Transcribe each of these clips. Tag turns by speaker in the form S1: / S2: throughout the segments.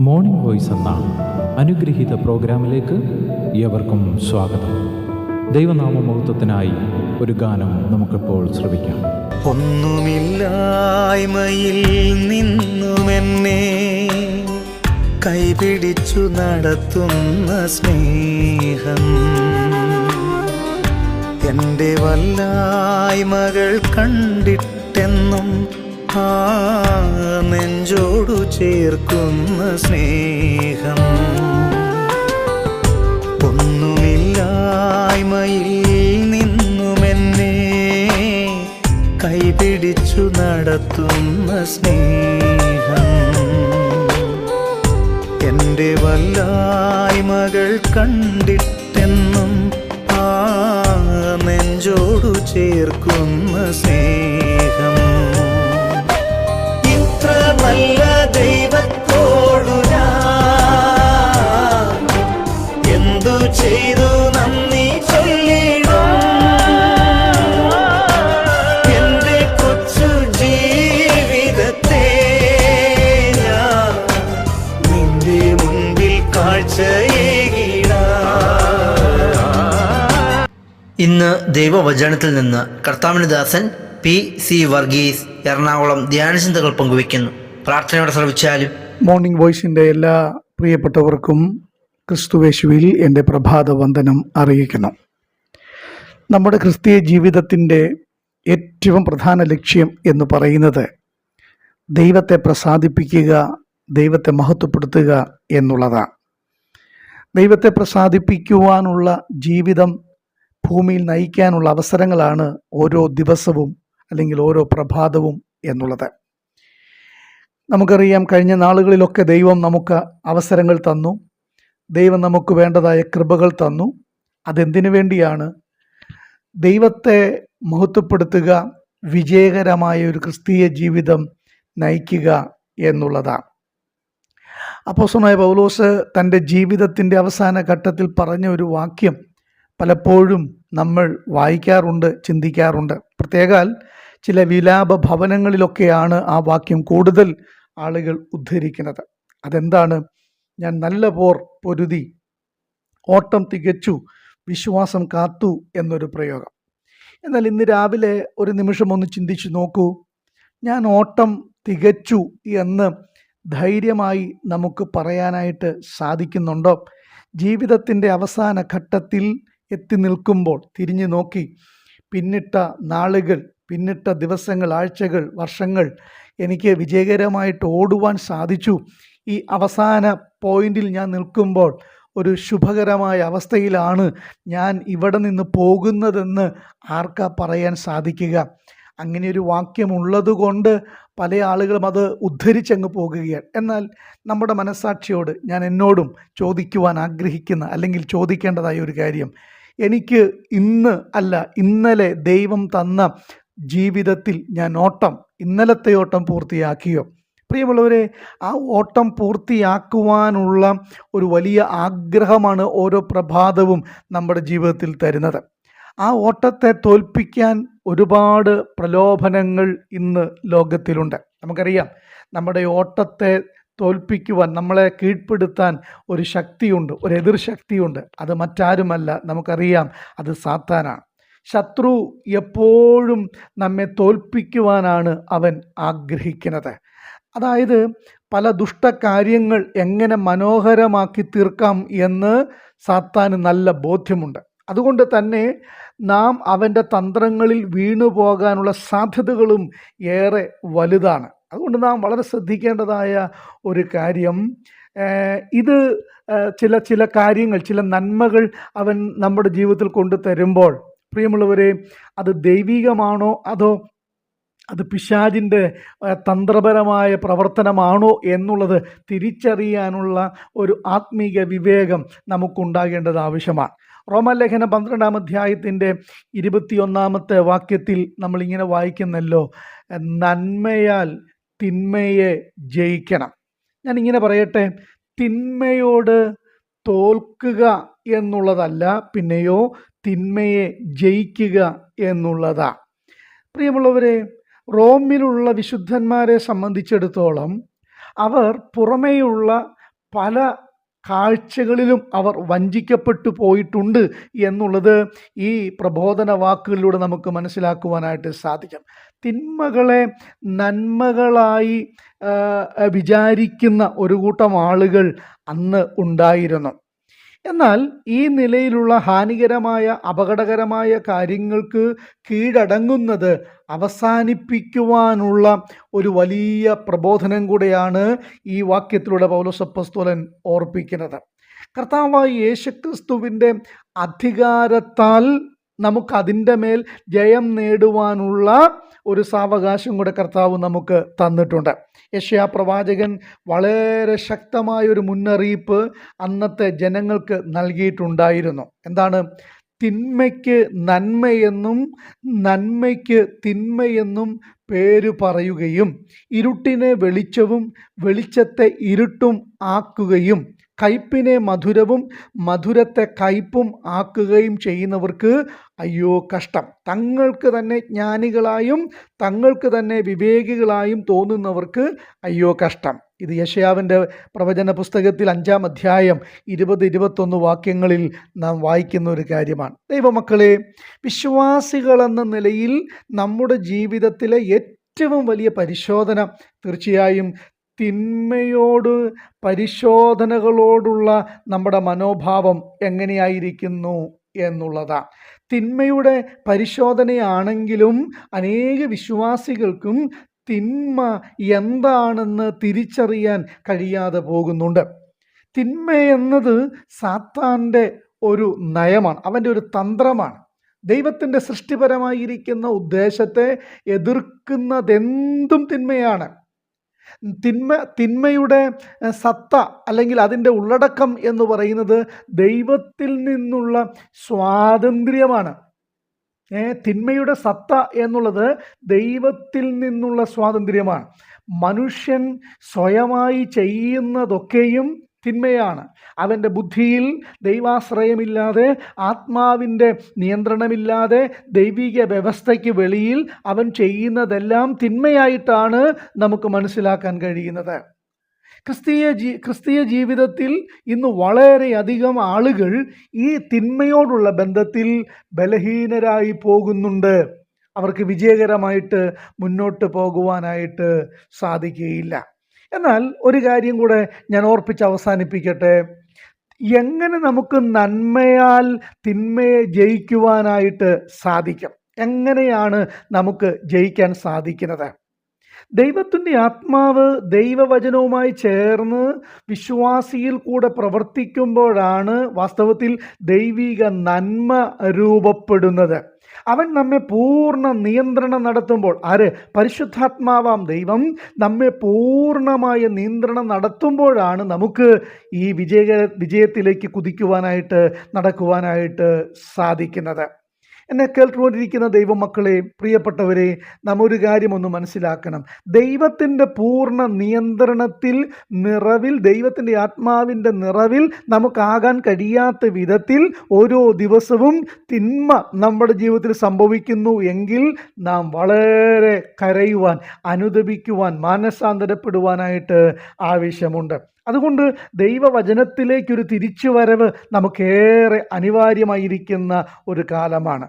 S1: Morning voice എന്ന അനുഗ്രഹീത പ്രോഗ്രാമിലേക്ക് ഏവർക്കും സ്വാഗതം. ദൈവനാമമഹത്വത്തിനായി ഒരു ഗാനം നമുക്കിപ്പോൾ ശ്രവിക്കാം.
S2: ഒന്നുമില്ലായ്മയിൽ നിന്നുമെന്നെ കൈപിടിച്ചു നടത്തുന്ന സ്നേഹം, എൻ്റെ വല്ലായ്മകൾ കണ്ടിട്ടെന്നും ആ നെഞ്ചോടു ചേർക്കുന്ന സ്നേഹം. ഒന്നുമില്ലായ്മയിൽ നിന്നുമെന്നെ കൈപിടിച്ചു നടത്തുന്ന സ്നേഹം, എൻ്റെ വല്ലായ്മകൾ കണ്ടിട്ടെന്നും ആ നെഞ്ചോടു ചേർക്കുന്ന സ്നേഹം. ഇത്ര നല്ല ദൈവത്തോടു ഞാൻ എന്തു ചെയ്തു നന്ദി ചൊല്ലിടും. എൻ്റെ കൊച്ചു ജീവിതത്തെ ഞാൻ നിന്റെ മുൻപിൽ കാഴ്ചയേകിടാം.
S3: ഇന്ന് ദൈവവചനത്തിൽ നിന്ന് കർത്താവിന്റെ ദാസൻ P.C. വർഗീസ് എറണാകുളം ധ്യാനചിന്തകൾ പങ്കുവയ്ക്കുന്നു. പ്രാർത്ഥനയോടെ ശ്രമിച്ചാലും.
S4: മോർണിംഗ് വോയിസിൻ്റെ എല്ലാ പ്രിയപ്പെട്ടവർക്കും ക്രിസ്തുവേശുവിൽ എൻ്റെ പ്രഭാത വന്ദനം അറിയിക്കുന്നു. നമ്മുടെ ക്രിസ്തീയ ജീവിതത്തിൻ്റെ ഏറ്റവും പ്രധാന ലക്ഷ്യം എന്ന് പറയുന്നത് ദൈവത്തെ പ്രസാദിപ്പിക്കുക, ദൈവത്തെ മഹത്വപ്പെടുത്തുക എന്നുള്ളതാണ്. ദൈവത്തെ പ്രസാദിപ്പിക്കുവാനുള്ള ജീവിതം ഭൂമിയിൽ നയിക്കാനുള്ള അവസരങ്ങളാണ് ഓരോ ദിവസവും അല്ലെങ്കിൽ ഓരോ പ്രഭാതവും എന്നുള്ളത്. നമുക്കറിയാം, കഴിഞ്ഞ നാളുകളിലൊക്കെ ദൈവം നമുക്ക് അവസരങ്ങൾ തന്നു, ദൈവം നമുക്ക് വേണ്ടതായ കൃപകൾ തന്നു. അതെന്തിനു വേണ്ടിയാണ്? ദൈവത്തെ മഹത്വപ്പെടുത്തുക, വിജയകരമായ ഒരു ക്രിസ്തീയ ജീവിതം നയിക്കുക എന്നുള്ളതാണ്. അപ്പോസ്തലനായ പൗലോസ് തൻ്റെ ജീവിതത്തിൻ്റെ അവസാന ഘട്ടത്തിൽ പറഞ്ഞ ഒരു വാക്യം പലപ്പോഴും നമ്മൾ വായിക്കാറുണ്ട്, ചിന്തിക്കാറുണ്ട്. പ്രത്യേകാൽ ചില വിലാപ ഭവനങ്ങളിലൊക്കെയാണ് ആ വാക്യം കൂടുതൽ ആളുകൾ ഉദ്ധരിക്കുന്നത്. അതെന്താണ്? ഞാൻ നല്ല പോർ പൊരുതി, ഓട്ടം തികച്ചു, വിശ്വാസം കാത്തു എന്നൊരു പ്രയോഗം. എന്നാൽ ഇന്ന് രാവിലെ ഒരു നിമിഷം ഒന്ന് ചിന്തിച്ചു നോക്കൂ. ഞാൻ ഓട്ടം തികച്ചു എന്ന് ധൈര്യമായി നമുക്ക് പറയാനായിട്ട് സാധിക്കുന്നുണ്ടോ? ജീവിതത്തിൻ്റെ അവസാന ഘട്ടത്തിൽ എത്തി നിൽക്കുമ്പോൾ തിരിഞ്ഞു നോക്കി പിന്നിട്ട നാളുകൾ, പിന്നിട്ട ദിവസങ്ങൾ, ആഴ്ചകൾ, വർഷങ്ങൾ എനിക്ക് വിജയകരമായിട്ട് ഓടുവാൻ സാധിച്ചു. ഈ അവസാന പോയിന്റിൽ ഞാൻ നിൽക്കുമ്പോൾ ഒരു ശുഭകരമായ അവസ്ഥയിലാണ് ഞാൻ ഇവിടെ നിന്ന് പോകുന്നതെന്ന് ആർക്കാ പറയാൻ സാധിക്കുക? അങ്ങനെ ഒരു വാക്യമുള്ളത് കൊണ്ട് പല ആളുകളും അത് ഉദ്ധരിച്ചങ്ങ് പോകുകയാണ്. എന്നാൽ നമ്മുടെ മനസ്സാക്ഷിയോട് ഞാൻ എന്നോടും ചോദിക്കുവാൻ ആഗ്രഹിക്കുന്ന അല്ലെങ്കിൽ ചോദിക്കേണ്ടതായ ഒരു കാര്യം, എനിക്ക് ഇന്ന് അല്ല ഇന്നലെ ദൈവം തന്ന ജീവിതത്തിൽ ഞാൻ ഇന്നലത്തെ ഓട്ടം പൂർത്തിയാക്കിയോ? പ്രിയമുള്ളവരെ, ആ ഓട്ടം പൂർത്തിയാക്കുവാനുള്ള ഒരു വലിയ ആഗ്രഹമാണ് ഓരോ പ്രഭാതവും നമ്മുടെ ജീവിതത്തിൽ തരുന്നത്. ആ ഓട്ടത്തെ തോൽപ്പിക്കാൻ ഒരുപാട് പ്രലോഭനങ്ങൾ ഇന്ന് ലോകത്തിലുണ്ട്. നമുക്കറിയാം, നമ്മുടെ ഓട്ടത്തെ തോൽപ്പിക്കുവാൻ, നമ്മളെ കീഴ്പ്പെടുത്താൻ ഒരു ശക്തിയുണ്ട്, ഒരു എതിർ ശക്തിയുണ്ട്. അത് മറ്റാരുമല്ല, നമുക്കറിയാം, അത് സാത്താനാണ്. ശത്രു എപ്പോഴും നമ്മെ തോൽപ്പിക്കുവാനാണ് അവൻ ആഗ്രഹിക്കുന്നത്. അതായത് പല ദുഷ്ടകാര്യങ്ങൾ എങ്ങനെ മനോഹരമാക്കി തീർക്കാം എന്ന് സാത്താന് നല്ല ബോധ്യമുണ്ട്. അതുകൊണ്ട് തന്നെ നാം അവൻ്റെ തന്ത്രങ്ങളിൽ വീണു പോകാനുള്ള സാധ്യതകളും ഏറെ വലുതാണ്. അതുകൊണ്ട് നാം വളരെ ശ്രദ്ധിക്കേണ്ടതായ ഒരു കാര്യം, ഇത് ചില കാര്യങ്ങൾ, ചില നന്മകൾ അവൻ നമ്മുടെ ജീവിതത്തിൽ കൊണ്ടു തരുമ്പോൾ, പ്രിയമുള്ളവരെ, അത് ദൈവികമാണോ അതോ അത് പിശാചിൻ്റെ തന്ത്രപരമായ പ്രവർത്തനമാണോ എന്നുള്ളത് തിരിച്ചറിയാനുള്ള ഒരു ആത്മീക വിവേകം നമുക്കുണ്ടാകേണ്ടത് ആവശ്യമാണ്. റോമാലേഖനം 12-ാം അധ്യായത്തിൻ്റെ 21-ാമത്തെ വാക്യത്തിൽ നമ്മളിങ്ങനെ വായിക്കുന്നല്ലോ, നന്മയാൽ തിന്മയെ ജയിക്കണം. ഞാനിങ്ങനെ പറയട്ടെ, തിന്മയോട് തോൽക്കുക എന്നുള്ളതല്ല, പിന്നെയോ തിന്മയെ ജയിക്കുക എന്നുള്ളതാണ്. പ്രിയമുള്ളവരെ, റോമിലുള്ള വിശുദ്ധന്മാരെ സംബന്ധിച്ചിടത്തോളം അവർ പുറമേയുള്ള പല കാഴ്ചകളിലും അവർ വഞ്ചിക്കപ്പെട്ടു പോയിട്ടുണ്ട് എന്നുള്ളത് ഈ പ്രബോധന വാക്കുകളിലൂടെ നമുക്ക് മനസ്സിലാക്കുവാനായിട്ട് സാധിക്കും. തിന്മകളെ നന്മകളായി വിചാരിക്കുന്ന ഒരു കൂട്ടം ആളുകൾ അന്ന് ഉണ്ടായിരുന്നു. എന്നാൽ ഈ നിലയിലുള്ള ഹാനികരമായ അപകടകരമായ കാര്യങ്ങൾക്ക് കീഴടങ്ങുന്നത് അവസാനിപ്പിക്കുവാനുള്ള ഒരു വലിയ പ്രബോധനം കൂടെയാണ് ഈ വാക്യത്തിലൂടെ പൗലോസ് അപ്പോസ്തലൻ ഓർപ്പിക്കുന്നത്. കർത്താവായ യേശുക്രിസ്തുവിൻ്റെ അധികാരത്താൽ നമുക്കതിൻ്റെ മേൽ ജയം നേടുവാനുള്ള ഒരു സാവകാശം കൂടെ കർത്താവ് നമുക്ക് തന്നിട്ടുണ്ട്. യെശയ്യാ പ്രവാചകൻ വളരെ ശക്തമായൊരു മുന്നറിയിപ്പ് അന്നത്തെ ജനങ്ങൾക്ക് നൽകിയിട്ടുണ്ടായിരുന്നു. എന്താണ്? തിന്മയ്ക്ക് നന്മയെന്നും നന്മയ്ക്ക് തിന്മയെന്നും പേര് പറയുകയും ഇരുട്ടിനെ വെളിച്ചവും വെളിച്ചത്തെ ഇരുട്ടും ആക്കുകയും കയ്പിനെ മധുരവും മധുരത്തെ കയ്പും ആക്കുകയും ചെയ്യുന്നവർക്ക് അയ്യോ കഷ്ടം. തങ്ങൾക്ക് തന്നെ ജ്ഞാനികളായും തങ്ങൾക്ക് തന്നെ വിവേകികളായും തോന്നുന്നവർക്ക് അയ്യോ കഷ്ടം. ഇത് യെശയ്യാവിൻ്റെ പ്രവചന പുസ്തകത്തിൽ 5-ാം അധ്യായം 20-21 വാക്യങ്ങളിൽ നാം വായിക്കുന്ന ഒരു കാര്യമാണ്. ദൈവമക്കളെ, വിശ്വാസികളെന്ന നിലയിൽ നമ്മുടെ ജീവിതത്തിലെ ഏറ്റവും വലിയ പരിശോധന തീർച്ചയായും തിന്മയോട് പരിശോധനകളോടുള്ള നമ്മുടെ മനോഭാവം എങ്ങനെയായിരിക്കുന്നു എന്നുള്ളതാണ്. തിന്മയുടെ പരിശോധനയാണെങ്കിലും അനേക വിശ്വാസികൾക്കും തിന്മ എന്താണെന്ന് തിരിച്ചറിയാൻ കഴിയാതെ പോകുന്നുണ്ട്. തിന്മ എന്നത് സാത്താൻ്റെ ഒരു നയമാണ്, അവൻ്റെ ഒരു തന്ത്രമാണ്. ദൈവത്തിൻ്റെ സൃഷ്ടിപരമായിരിക്കുന്ന ഉദ്ദേശത്തെ എതിർക്കുന്നതെന്തും തിന്മയാണ്. തിന്മയുടെ സത്ത അല്ലെങ്കിൽ അതിൻ്റെ ഉള്ളടക്കം എന്ന് പറയുന്നത് ദൈവത്തിൽ നിന്നുള്ള സ്വാതന്ത്ര്യമാണ്. തിന്മയുടെ സത്ത എന്നുള്ളത് ദൈവത്തിൽ നിന്നുള്ള സ്വാതന്ത്ര്യമാണ്. മനുഷ്യൻ സ്വയമായി ചെയ്യുന്നതൊക്കെയും തിന്മയാണ്. അവൻ്റെ ബുദ്ധിയിൽ ദൈവാശ്രയമില്ലാതെ, ആത്മാവിൻ്റെ നിയന്ത്രണമില്ലാതെ, ദൈവിക വ്യവസ്ഥയ്ക്ക് വെളിയിൽ അവൻ ചെയ്യുന്നതെല്ലാം തിന്മയായിട്ടാണ് നമുക്ക് മനസ്സിലാക്കാൻ കഴിയുന്നത്. ക്രിസ്തീയ ജീവിതത്തിൽ ഇന്ന് വളരെയധികം ആളുകൾ ഈ തിന്മയോടുള്ള ബന്ധത്തിൽ ബലഹീനരായി പോകുന്നുണ്ട്. അവർക്ക് വിജയകരമായിട്ട് മുന്നോട്ട് പോകുവാനായിട്ട് സാധിക്കുകയില്ല. എന്നാൽ ഒരു കാര്യം കൂടെ ഞാൻ ഓർപ്പിച്ച് അവസാനിപ്പിക്കട്ടെ. എങ്ങനെ നമുക്ക് നന്മയാൽ തിന്മയെ ജയിക്കുവാനായിട്ട് സാധിക്കും? എങ്ങനെയാണ് നമുക്ക് ജയിക്കാൻ സാധിക്കുന്നത്? ദൈവത്തിൻ്റെ ആത്മാവ് ദൈവവചനവുമായി ചേർന്ന് വിശ്വാസിയിൽ കൂടെ പ്രവർത്തിക്കുമ്പോഴാണ് വാസ്തവത്തിൽ ദൈവിക നന്മ രൂപപ്പെടുന്നത്. അവൻ നമ്മെ പൂർണ്ണ നിയന്ത്രണം നടത്തുമ്പോൾ, പരിശുദ്ധാത്മാവാം ദൈവം നമ്മെ പൂർണ്ണമായ നിയന്ത്രണം നടത്തുമ്പോഴാണ് നമുക്ക് ഈ വിജയത്തിലേക്ക് കുതിക്കുവാനായിട്ട് നടക്കുവാനായിട്ട് സാധിക്കുന്നത്. എന്നെ കേൾക്കൊണ്ടിരിക്കുന്ന ദൈവമക്കളെ, പ്രിയപ്പെട്ടവരെ, നാം ഒരു കാര്യം ഒന്ന് മനസ്സിലാക്കണം. ദൈവത്തിൻ്റെ പൂർണ്ണ നിയന്ത്രണത്തിൽ നിറവിൽ, ദൈവത്തിൻ്റെ ആത്മാവിൻ്റെ നിറവിൽ നമുക്കാകാൻ കഴിയാത്ത വിധത്തിൽ ഓരോ ദിവസവും തിന്മ നമ്മുടെ ജീവിതത്തിൽ സംഭവിക്കുന്നു എങ്കിൽ നാം വളരെ കരയുവാൻ, അനുതപിക്കുവാൻ, മാനസാന്തരപ്പെടുവാനായിട്ട് ആവശ്യമുണ്ട്. അതുകൊണ്ട് ദൈവവചനത്തിലേക്കൊരു തിരിച്ചുവരവ് നമുക്കേറെ അനിവാര്യമായിരിക്കുന്ന ഒരു കാലമാണ്.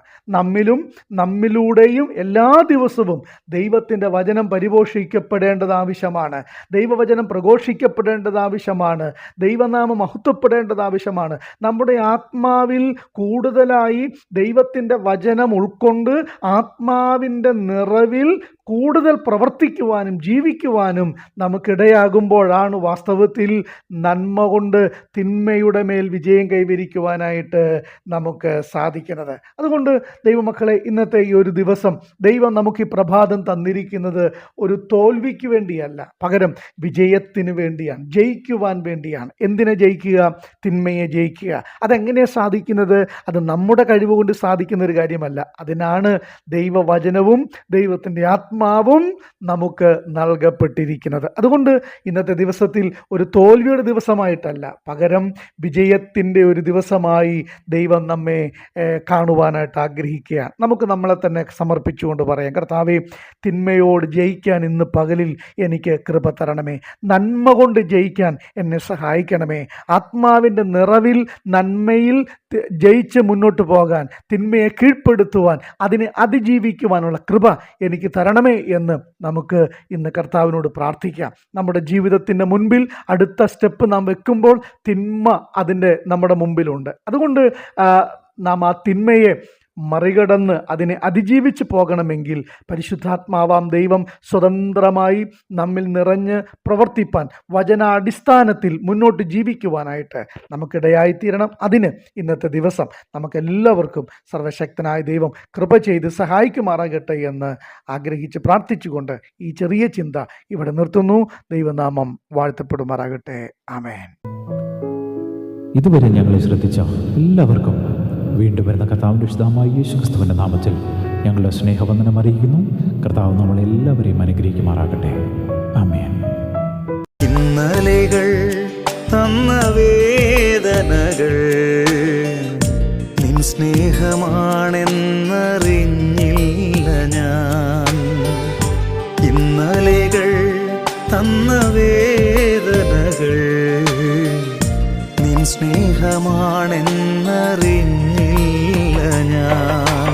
S4: നമ്മിലൂടെയും എല്ലാ ദിവസവും ദൈവത്തിൻ്റെ വചനം പരിപോഷിക്കപ്പെടേണ്ടത് ആവശ്യമാണ്. ദൈവവചനം പ്രഘോഷിക്കപ്പെടേണ്ടത് ആവശ്യമാണ്. ദൈവനാമം മഹത്വപ്പെടേണ്ടത് ആവശ്യമാണ്. നമ്മുടെ ആത്മാവിൽ കൂടുതലായി ദൈവത്തിൻ്റെ വചനം ഉൾക്കൊണ്ട് ആത്മാവിൻ്റെ നിറവിൽ കൂടുതൽ പ്രവർത്തിക്കുവാനും ജീവിക്കുവാനും നമുക്കിടയാകുമ്പോഴാണ് വാസ്തവത്തിൽ നന്മ കൊണ്ട് തിന്മയുടെ മേൽ വിജയം കൈവരിക്കുവാനായിട്ട് നമുക്ക് സാധിക്കുന്നത്. അതുകൊണ്ട് ദൈവമക്കളെ, ഇന്നത്തെ ഈ ഒരു ദിവസം ദൈവം നമുക്ക് ഈ പ്രഭാതം തന്നിരിക്കുന്നത് ഒരു തോൽവിക്ക് വേണ്ടിയല്ല, പകരം വിജയത്തിന് വേണ്ടിയാണ്, ജയിക്കുവാൻ വേണ്ടിയാണ്. എന്തിനെ ജയിക്കുക? തിന്മയെ ജയിക്കുക. അതെങ്ങനെയാണ് സാധിക്കുന്നത്? അത് നമ്മുടെ കഴിവ് കൊണ്ട് സാധിക്കുന്ന ഒരു കാര്യമല്ല. അതിനാണ് ദൈവവചനവും ദൈവത്തിൻ്റെ ആത്മാവും ആത്മാവും നമുക്ക് നൽകപ്പെട്ടിരിക്കുന്നത്. അതുകൊണ്ട് ഇന്നത്തെ ദിവസത്തിൽ ഒരു തോൽവിയുടെ ദിവസമായിട്ടല്ല, പകരം വിജയത്തിൻ്റെ ഒരു ദിവസമായി ദൈവം നമ്മെ കാണുവാനായിട്ട് ആഗ്രഹിക്കുകയാണ്. നമുക്ക് നമ്മളെ തന്നെ സമർപ്പിച്ചുകൊണ്ട് പറയാം, കർത്താവേ, തിന്മയോട് ജയിക്കാൻ ഇന്ന് പകലിൽ എനിക്ക് കൃപ തരണമേ. നന്മ കൊണ്ട് ജയിക്കാൻ എന്നെ സഹായിക്കണമേ. ആത്മാവിൻ്റെ നിറവിൽ നന്മയിൽ ജയിച്ച് മുന്നോട്ട് പോകാൻ, തിന്മയെ കീഴ്പ്പെടുത്തുവാൻ, അതിനെ അതിജീവിക്കുവാനുള്ള കൃപ എനിക്ക് തരണമേ എന്ന് നമുക്ക് ഇന്ന് കർത്താവിനോട് പ്രാർത്ഥിക്കാം. നമ്മുടെ ജീവിതത്തിൻ്റെ മുൻപിൽ അടുത്ത സ്റ്റെപ്പ് നാം വെക്കുമ്പോൾ തിന്മ നമ്മുടെ മുമ്പിലുണ്ട്. അതുകൊണ്ട് നാം ആ തിന്മയെ മറികടന്ന് അതിനെ അതിജീവിച്ച് പോകണമെങ്കിൽ പരിശുദ്ധാത്മാവാം ദൈവം സ്വതന്ത്രമായി നമ്മിൽ നിറഞ്ഞ് പ്രവർത്തിപ്പാൻ, വചനാടിസ്ഥാനത്തിൽ മുന്നോട്ട് ജീവിക്കുവാനായിട്ട് നമുക്കിടയായിത്തീരണം. അതിന് ഇന്നത്തെ ദിവസം നമുക്കെല്ലാവർക്കും സർവശക്തനായ ദൈവം കൃപ ചെയ്ത് സഹായിക്കുമാറാകട്ടെ എന്ന് ആഗ്രഹിച്ച് പ്രാർത്ഥിച്ചുകൊണ്ട് ഈ ചെറിയ ചിന്ത ഇവിടെ നിർത്തുന്നു. ദൈവനാമം വാഴ്ത്തപ്പെടുമാറാകട്ടെ. ആമേൻ.
S1: ഇതുവരെ ഞങ്ങളെ ശ്രദ്ധിച്ച എല്ലാവർക്കും വീണ്ടും വരുന്ന കർത്താവിൻ്റെ വിശുദ്ധമായ യേശുക്രിസ്തുവിൻ്റെ നാമത്തിൽ ഞങ്ങളുടെ സ്നേഹവന്ദനം അറിയിക്കുന്നു. കർത്താവ് നമ്മളെല്ലാവരെയും അനുഗ്രഹിക്കുമാറാകട്ടെ. ആമേൻ.
S2: ഇന്നലെകൾ തന്ന വേദനകൾ നിൻ സ്നേഹമാണെന്നറിഞ്ഞില്ല ഞാൻ. ഇന്നലെകൾ തന്ന വേദനകൾ നിൻ സ്നേഹമാണെന്നറിഞ്ഞില്ല ഞാൻ.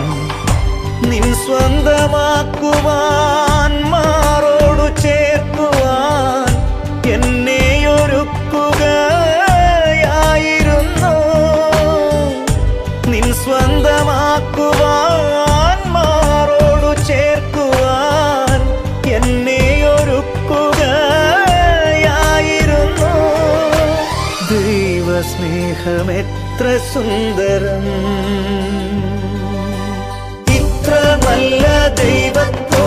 S2: നിൻ സ്വന്തമാക്കുവാൻ, മാറോടു ചേർക്കുവാൻ എന്നെയൊരുക്കുകയായിരുന്നു. നിൻ സ്വന്തമാക്കുവാൻ, മാറോടു ചേർക്കുവാൻ എന്നെയൊരുക്കുകയായിരുന്നു. ദൈവസ്നേഹമെത്ര സുന്ദരം, ഇത്ര നല്ല ദൈവത്തോ